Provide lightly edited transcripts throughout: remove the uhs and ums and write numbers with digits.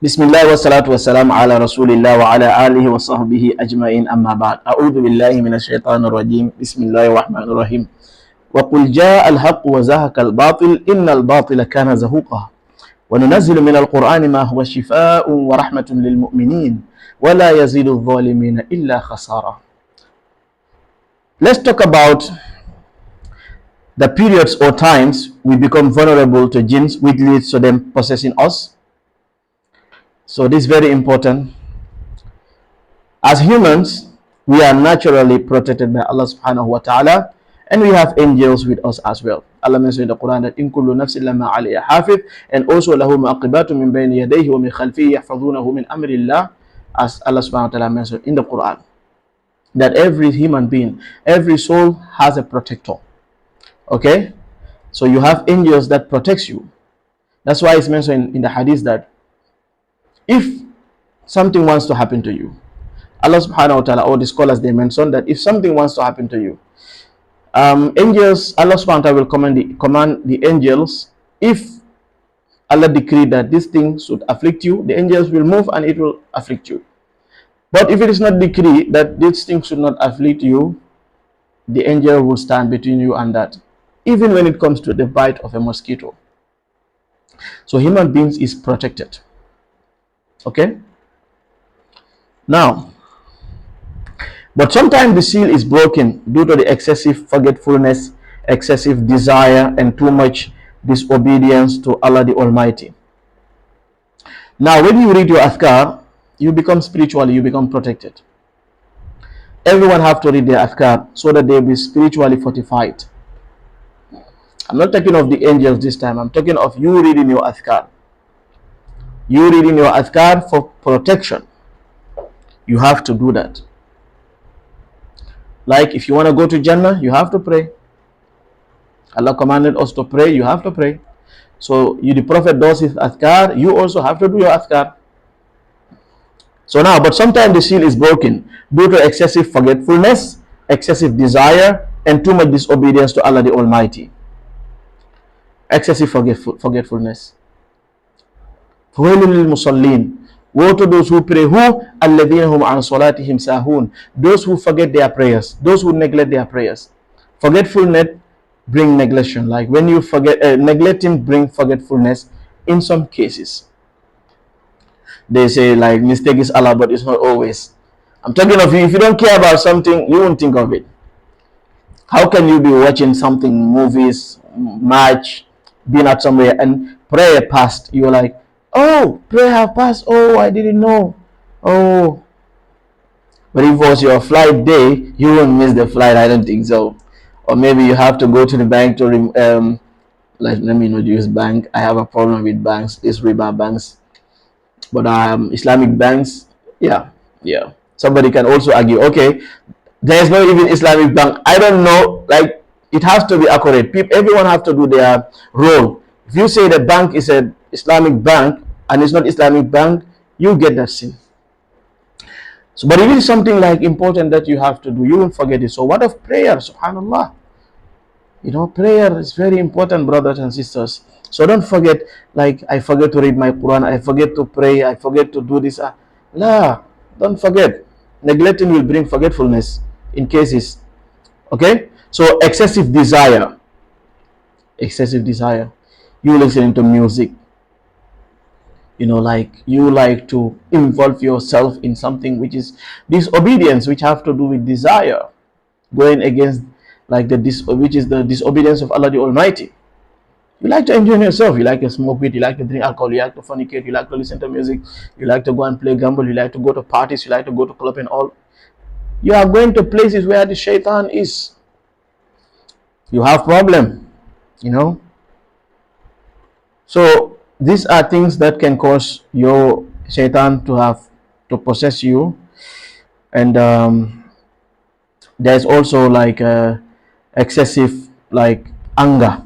Bismillah wa salatu wa salam ala rasulillah wa ala alihi wa sahbihi ajma'in amma ba'd. A'udhu billahi minash shaitanir rajim. Bismillahir rahmanir rahim. Wa qul jaa al-haqq wa zahaqa al-batil innal batila kana zahuqa. Wa nunazzilu minal qur'ani ma huwa shifaa'un wa rahmatun lil mu'minin wa la yazidu adh-dhalimina illa khasara. Let's talk about the periods or times we become vulnerable to jinns, which leads to them possessing us. So this is very important. As humans, we are naturally protected by Allah subhanahu wa ta'ala, and we have angels with us as well. Allah mentioned in the Quran that in kullu nafsin lama alayha hafiz, and also lahu mu'aqibatu min bayni yadayhi wa min khalfihi yahfazunahu min amrillah, as Allah subhanahu wa ta'ala mentioned in the Quran, that every human being, every soul has a protector. Okay, so you have angels that protects you. That's why it's mentioned in the hadith that if something wants to happen to you, Allah subhanahu wa ta'ala, or the scholars, they mention that if something wants to happen to you, angels, Allah subhanahu wa ta'ala will command the angels. If Allah decreed that this thing should afflict you, the angels will move and it will afflict you. But if it is not decreed that this thing should not afflict you, the angel will stand between you and that, even when it comes to the bite of a mosquito. So human beings is protected. Okay, now, but sometimes the seal is broken due to the excessive forgetfulness, excessive desire, and too much disobedience to Allah the Almighty. Now, when you read your adhkar, you become spiritually, you become protected. Everyone have to read their adhkar so that they will be spiritually fortified. I'm not talking of the angels this time. I'm talking of you reading your adhkar. You reading your adhkar for protection. You have to do that. Like if you want to go to Jannah, you have to pray. Allah commanded us to pray, you have to pray. So the Prophet does his adhkar, you also have to do your adhkar. So now, but sometimes the seal is broken due to excessive forgetfulness, excessive desire, and too much disobedience to Allah the Almighty. Excessive forgetfulness. Woe to those who pray. Who? الَّذِينَ هُمْ عَنْ صَلَاتِهِمْ سَاهُونَ. Those who forget their prayers, those who neglect their prayers. Forgetfulness bring neglection. Like when you forget, neglecting bring forgetfulness. In some cases, they say like mistake is Allah, but it's not always. I'm talking of you. If you don't care about something, you won't think of it. How can you be watching something, movies, match, being at somewhere, and prayer passed? You're like, oh, prayer have passed. Oh, I didn't know. Oh, but if it was your flight day, you won't miss the flight. I don't think so. Or maybe you have to go to the bank to let me not use bank. I have a problem with banks. These riba banks, but Islamic banks, yeah. Somebody can also argue, okay, there is no even Islamic bank. I don't know. Like it has to be accurate. Everyone have to do their role. If you say the bank is a Islamic bank and it's not Islamic bank, you get that sin. So, but if it is something like important that you have to do, you won't forget it. So what of prayer? Subhanallah. You know, prayer is very important, brothers and sisters. So don't forget, like I forget to read my Quran, I forget to pray, I forget to do this. No, don't forget. Neglecting will bring forgetfulness in cases. Okay? So excessive desire. Excessive desire. You listening to music. You know, like you like to involve yourself in something which is disobedience, which have to do with desire, going against like which is the disobedience of Allah the Almighty. You like to enjoy yourself, you like to smoke weed, you like to drink alcohol, you like to fornicate, you like to listen to music, you like to go and play gamble, you like to go to parties, you like to go to club and all. You are going to places where the shaitan is. You have problem, you know. So these are things that can cause your shaitan to possess you. And there's also like excessive like anger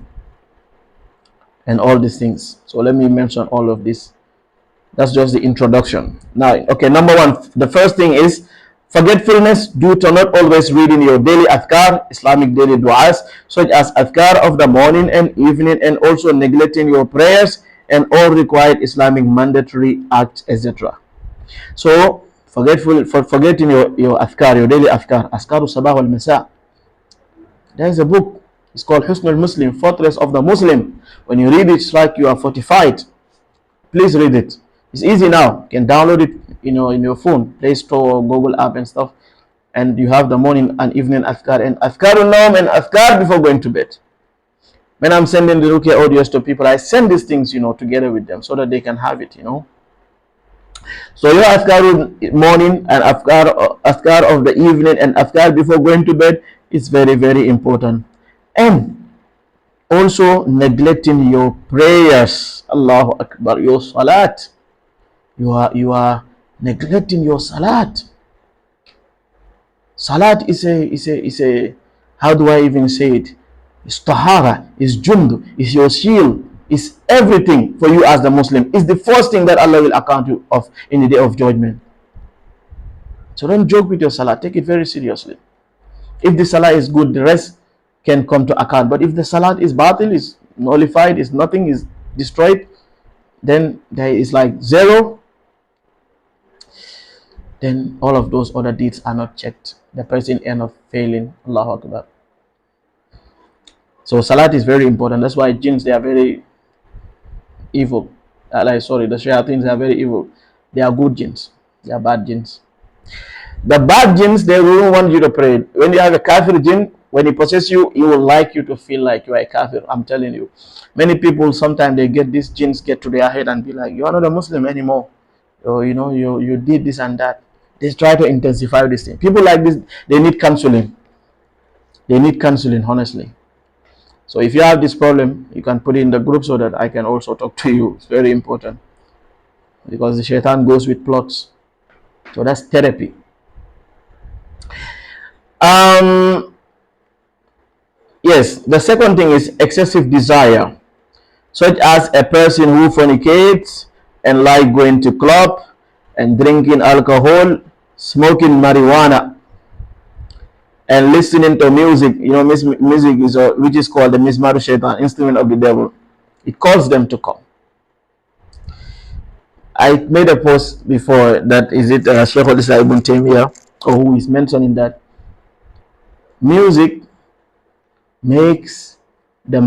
and all these things. So let me mention all of this. That's just the introduction. Now, okay, number one, the first thing is forgetfulness due to not always reading your daily adhkar, Islamic daily du'as, such as adhkar of the morning and evening, and also neglecting your prayers and all required Islamic mandatory acts, etc. So forgetting your afkar, your daily afkar, askaru sabah wal masa. There is a book. It's called Husnul Muslim, Fortress of the Muslim. When you read it, it's like you are fortified. Please read it. It's easy now. You can download it, in your phone, Play Store, Google app and stuff. And you have the morning and evening afkar and afkarul nawm and afkar before going to bed. When I'm sending the Rukia audios to people, I send these things, together with them so that they can have it. So your afkar morning and afkar of the evening and afkar before going to bed is very, very important. And also neglecting your prayers. Allahu Akbar. Your salat. You are neglecting your salat. Salat is a how do I even say it? It's tahara, it's jund, it's your shield, it's everything for you as the Muslim. It's the first thing that Allah will account you of in the day of judgment. So don't joke with your salah. Take it very seriously. If the salah is good, the rest can come to account. But if the salah is batil, is nullified, is nothing, is destroyed, then there is like zero. Then all of those other deeds are not checked. The person ends up failing. Allahu Akbar. So salat is very important. That's why jinns, they are very evil. The shayateens are very evil. They are good jinns. They are bad jinns. The bad jinns, they don't want you to pray. When you have a kafir jinn, when he possesses you, he will like you to feel like you are a kafir. I'm telling you. Many people, sometimes they get these jinns get to their head and be like, you are not a Muslim anymore. Or, you did this and that. They try to intensify this thing. People like this, they need counseling. They need counseling, honestly. So if you have this problem, you can put it in the group so that I can also talk to you. It's very important. Because the shaitan goes with plots. So that's therapy. Yes, the second thing is excessive desire. Such as a person who fornicates and like going to club and drinking alcohol, smoking marijuana, and listening to music. Music is which is called the mizmaru shaitan, instrument of the devil. It calls them to come. I made a post before that Shaykh al-Islam Ibn Taymiyyah, or who is mentioning that music makes the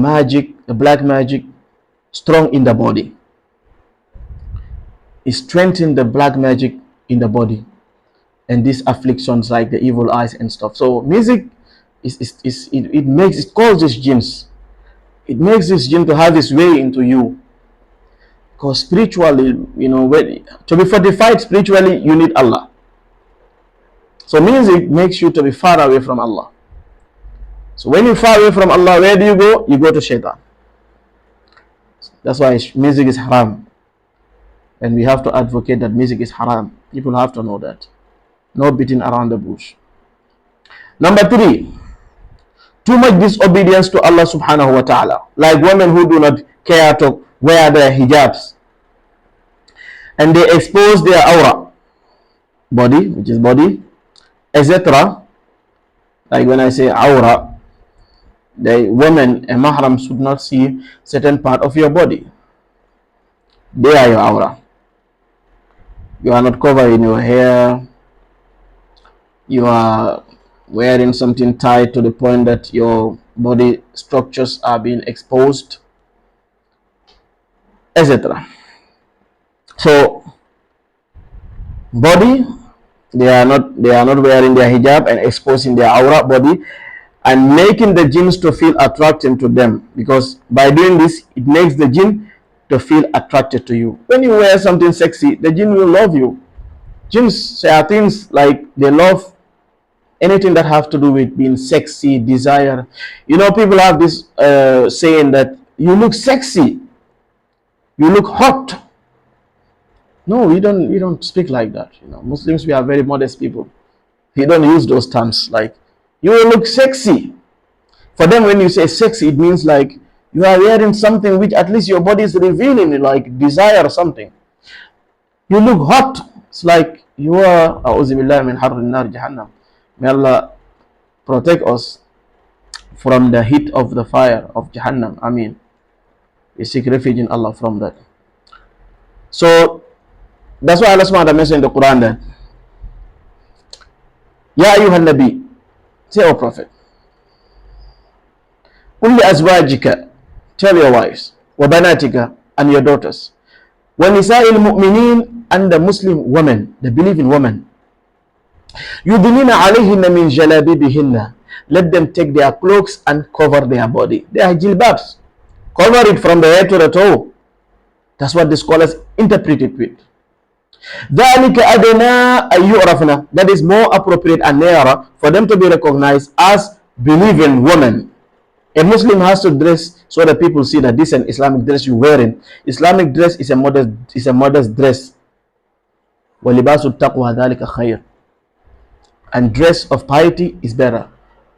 black magic, strong in the body. It strengthens the black magic in the body, and these afflictions like the evil eyes and stuff. So music it causes jinns. It makes this jinn to have its way into you. Because spiritually, to be fortified spiritually, you need Allah. So music makes you to be far away from Allah. So when you're far away from Allah, where do you go? You go to shaitan. That's why music is haram. And we have to advocate that music is haram. People have to know that. No beating around the bush. Number 3, too much disobedience to Allah subhanahu wa ta'ala. Like women who do not care to wear their hijabs. And they expose their aura, body, which is body, etc. Like when I say aura, the women and mahram should not see certain part of your body. They are your aura. You are not covering your hair. You are wearing something tight to the point that your body structures are being exposed, etc. So body, they are not wearing their hijab and exposing their aura body and making the jinns to feel attracted to them, because by doing this it makes the jinn to feel attracted to you. When you wear something sexy, the jinn will love you. Jinns, shayateens, like they love anything that have to do with being sexy, desire. People have this saying that you look sexy, you look hot. No, we don't speak like that. Muslims, we are very modest people. We don't use those terms like you look sexy. For them, when you say sexy, it means like you are wearing something which at least your body is revealing, like desire or something. You look hot. It's like you are a'udzubillah min harrin nar jahannam. May Allah protect us from the heat of the fire of Jahannam. I mean, we seek refuge in Allah from that. So that's why Allah subhanahu wa ta'ala mentioned in the Quran that Ya ayyuhan nabi, say, O Prophet, Qul li azwajika, tell your wives, wa banatika, and your daughters, wa nisa'il mu'minin, and the Muslim women, the believing women, yudnina alayhinna min jalabibihinna, let them take their cloaks and cover their body, their jilbabs, cover it from the head to the toe. That's what the scholars interpret it with. ذَلِكَ أَدْنَىٰ أَن يُعْرَفْنَا, that is more appropriate and nearer for them to be recognized as believing women. A Muslim has to dress so that people see that this is an Islamic dress you're wearing. Islamic dress is a modest dress. وَلِبَاسُ التَّقْوَى ذَلِكَ خَيْرٌ, and dress of piety is better.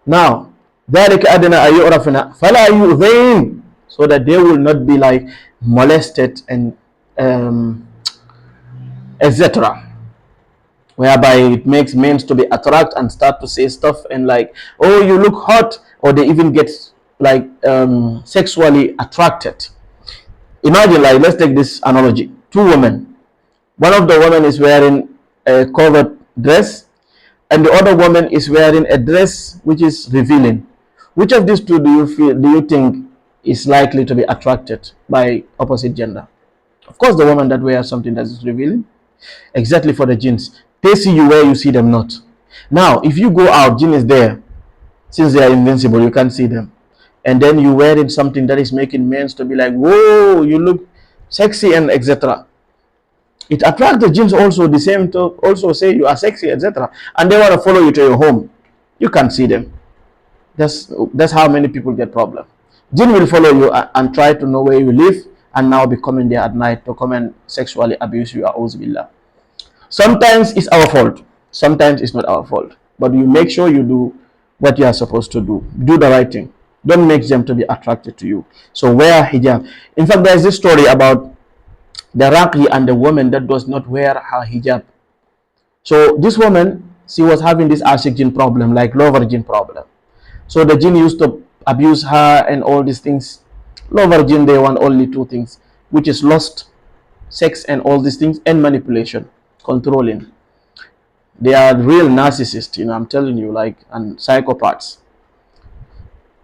Now, ذَلِكَ أَدْنَىٰ أَن يُعْرَفْنَا فَلَا يُؤْذَيْنَ, so that they will not be like molested and etc., whereby it makes men to be attracted and start to say stuff and like, oh, you look hot, or they even get like sexually attracted. Imagine, like, let's take this analogy: two women. One of the women is wearing a covered dress, and the other woman is wearing a dress which is revealing. Which of these two do you think is likely to be attracted by opposite gender? Of course, the woman that wears something that is revealing. Exactly, for the jinns, they see you where you see them not. Now, if you go out, jinn is there. Since they are invincible, you can't see them. And then you wearing something that is making men to be like, whoa, you look sexy and etc. It attracts the jinns also, the same to also say you are sexy, etc. And they want to follow you to your home. You can't see them. That's how many people get problem. Jinn will follow you and try to know where you live, and now be coming there at night to come and sexually abuse you. Sometimes it's our fault, sometimes it's not our fault, but you make sure you do what you are supposed to do. Do the right thing. Don't make them to be attracted to you. So wear hijab. In fact, there's this story about the Raqi and the woman that does not wear her hijab. So this woman, she was having this ashik jinn problem, like lover jinn problem. So the jinn used to abuse her and all these things. Lover jinn, they want only two things, which is lust, sex, and all these things, and manipulation, controlling. They are real narcissists, you know, I'm telling you, like, and psychopaths.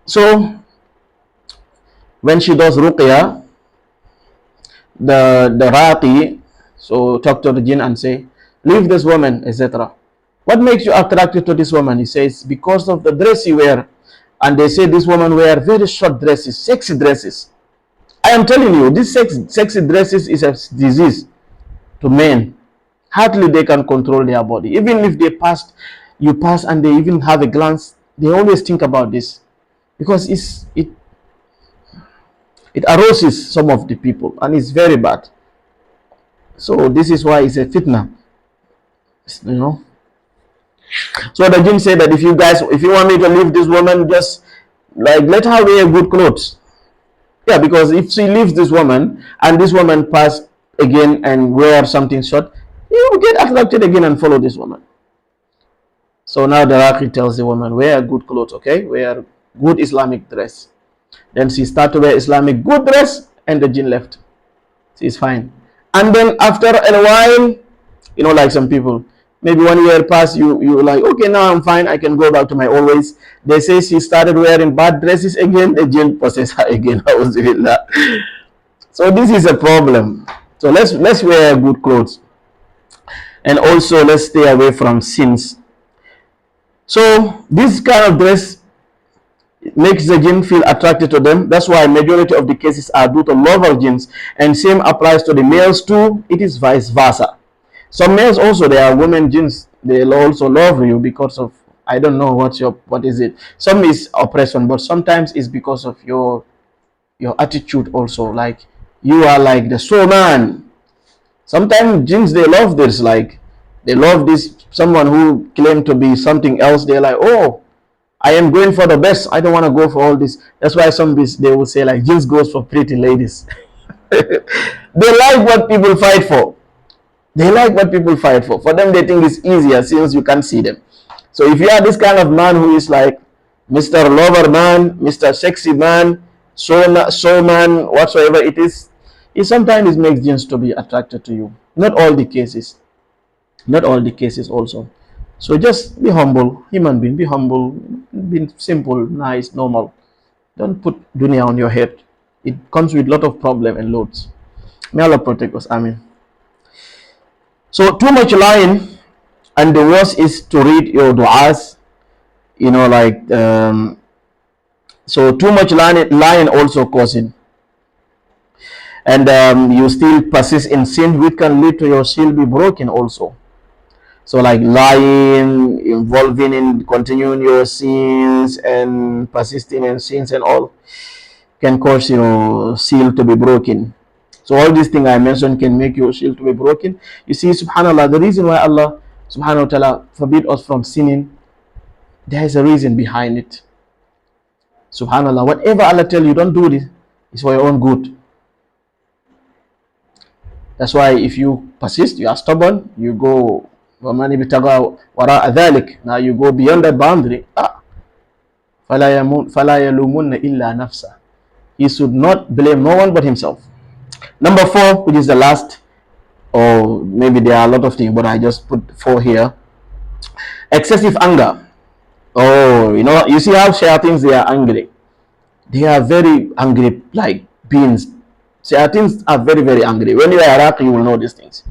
So when she does ruqya, the Raqi, so talk to the jinn and say, leave this woman, etc. What makes you attracted to this woman? He says, because of the dress you wear. And they say this woman wear very short dresses, sexy dresses. I am telling you, this sexy dresses is a disease to men. Hardly they can control their body. Even if you pass and they even have a glance, they always think about this, because it arouses some of the people, and it's very bad. So this is why it's a fitna, you know. So the jinn said that if you want me to leave this woman, just like let her wear good clothes. Yeah, because if she leaves this woman and this woman pass again and wear something short, you will get attracted again and follow this woman. So now the Raqi tells the woman, wear good clothes, okay? Wear good Islamic dress. Then she started to wear Islamic good dress, and the jinn left. She's fine. And then after a while, you know, like some people, maybe 1 year pass, you like, okay, now I'm fine, I can go back to my old ways. They say she started wearing bad dresses again, the jinn possess her again. So this is a problem. So let's wear good clothes, and also let's stay away from sins. So this kind of dress makes the jinn feel attracted to them. That's why majority of the cases are due to lover jinns, and same applies to the males too. It is vice versa. Some males also, there are women jinns, they'll also love you because of, I don't know what is it. Some is oppression, but sometimes it's because of your attitude also. Like you are like the soul man. Sometimes jinns, they love this, like they love this someone who claim to be something else. They're like, oh, I am going for the best, I don't want to go for all this. That's why some they will say like jinns goes for pretty ladies. They like what people fight for. They like what people fight for. For them, they think it's easier since you can't see them. So if you are this kind of man who is like Mr. Lover man, Mr. Sexy man, soul man, whatsoever it is, It sometimes makes jinns to be attracted to you. Not all the cases. Not all the cases also. So just be humble, human being, be humble, be simple, nice, normal. Don't put dunya on your head. It comes with a lot of problem and loads. May Allah protect us. Amen. So too much lying, and the worst is to read your du'as, like so too much lying also causing, and you still persist in sin, which can lead to your seal be broken also. So like lying, involving in continuing your sins and persisting in sins and all can cause your seal to be broken. So all these things I mentioned can make your seal to be broken. You see, subhanallah, the reason why Allah subhanahu wa ta'ala forbid us from sinning, there is a reason behind it. Subhanallah, whatever Allah tell you, don't do this, it's for your own good. That's why if you persist, you are stubborn, you go, now you go beyond that boundary. He should not blame no one but himself. Number 4, which is the last, or maybe there are a lot of things, but I just put 4 here. Excessive anger. Oh, you see how shayateens, they are angry. They are very angry, like beings. Shayateens are very, very angry. When you are Iraqi, you will know these things.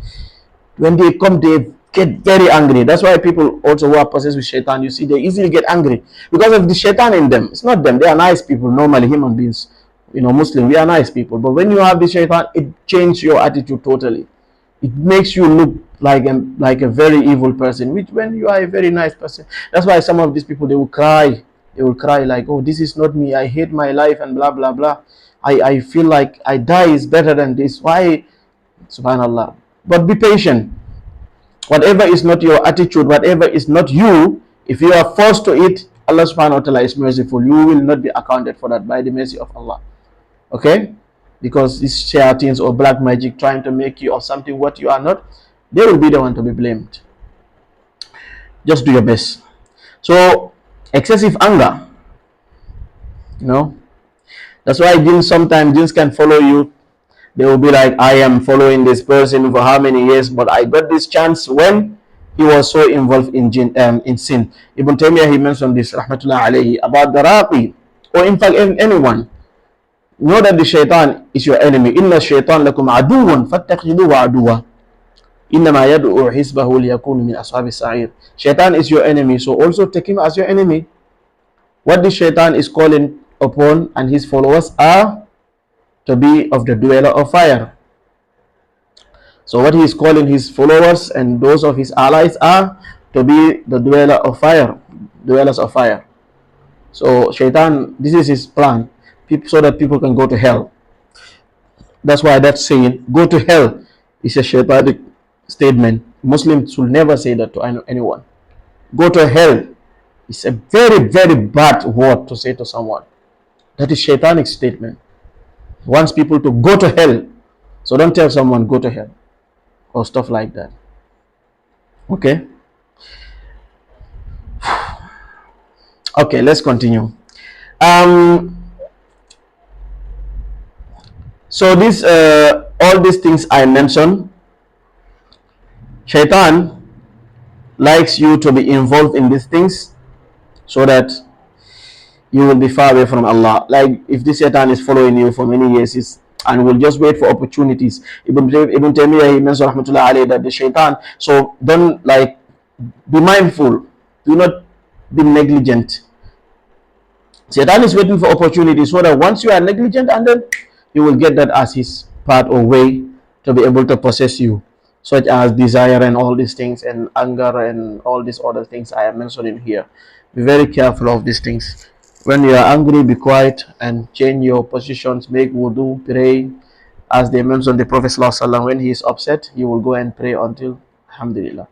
When they come, they get very angry. That's why people also who are possessed with shaitan, you see, they easily get angry because of the shaitan in them. It's not them. They are nice people, normally human beings. Muslim, we are nice people. But when you have the shaitan, it changes your attitude totally. It makes you look like a very evil person, which when you are a very nice person. That's why some of these people, they will cry. They will cry like, oh, this is not me. I hate my life and blah, blah, blah. I feel like I die is better than this. Why? Subhanallah. But be patient. Whatever is not your attitude, whatever is not you, if you are forced to it, Allah subhanahu wa ta'ala is merciful. You will not be accounted for that by the mercy of Allah. Okay? Because these shayateens or black magic trying to make you of something what you are not, they will be the one to be blamed. Just do your best. So, excessive anger. That's why sometimes jinns can follow you. They will be like, I am following this person for how many years, but I got this chance when he was so involved in sin. Ibn Taymiyyah, he mentioned this, rahmatullah alayhi, about the raqi, or in fact anyone. Know that the shaitan is your enemy. Inna shaitan lakum aduwan fattakhidhuhu aduwa. Innama yad'u hisbahu liyakunu min ashabi sa'ir. Shaitan is your enemy, so also take him as your enemy. What the shaitan is calling upon and his followers are to be of the dweller of fire. So what he is calling his followers and those of his allies are to be the dwellers of fire. So shaitan, this is his plan, so that people can go to hell. That's why that saying, go to hell, is a shaitanic statement. Muslims will never say that to anyone. Go to hell is a very, very bad word to say to someone. That is shaitanic statement. Wants people to go to hell. So don't tell someone go to hell or stuff like that. Okay? Okay, let's continue. So this all these things I mentioned, shaitan likes you to be involved in these things so that you will be far away from Allah. Like if this shaitan is following you for many years and will just wait for opportunities. Ibn Taymiyyah, he mentioned rahmatullah alayhi, that the shaitan, so don't be mindful, do not be negligent. Shaitan is waiting for opportunities so that once you are negligent, and then you will get that as his part or way to be able to possess you, such as desire and all these things, and anger and all these other things I am mentioning here. Be very careful of these things. When you are angry, be quiet and change your positions, make wudu, pray. As they mentioned, the Prophet ﷺ, when he is upset, he will go and pray until alhamdulillah.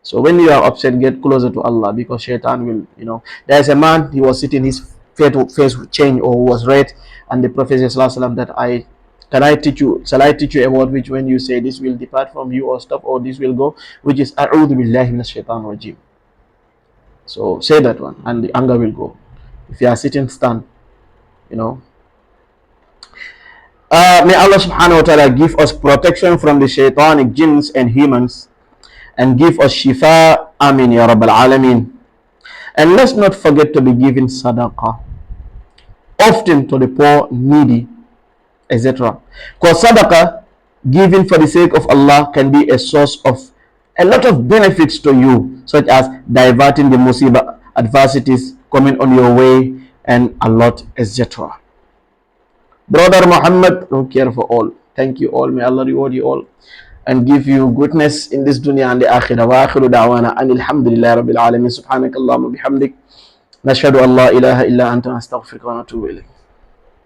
So when you are upset, get closer to Allah, because shaitan will, there's a man, he was sitting, his face changed or was red, and the Prophet ﷺ that shall I teach you about which when you say this will depart from you or stop or this will go, which is a'udhu billahi minash shaitan rajim. So say that one and the anger will go. If you are sitting, stand, May Allah subhanahu wa ta'ala give us protection from the shaitanic jinns and humans and give us shifa. Amin ya Rabbal Alameen. And let's not forget to be giving sadaqah often to the poor, needy, etc. Because sadaqah given for the sake of Allah can be a source of a lot of benefits to you, such as diverting the musibah, adversities coming on your way, and a lot, etc. Brother Muhammad, who care for all. Thank you all. May Allah reward you all and give you goodness in this dunya and the akhirah. Wa akhiru da'wana anil hamdulillahi rabbil alamin. Subhanakallahumma bihamdik. Nashhadu an la ilaha illa anta astaghfiruka wa natubu ilayk.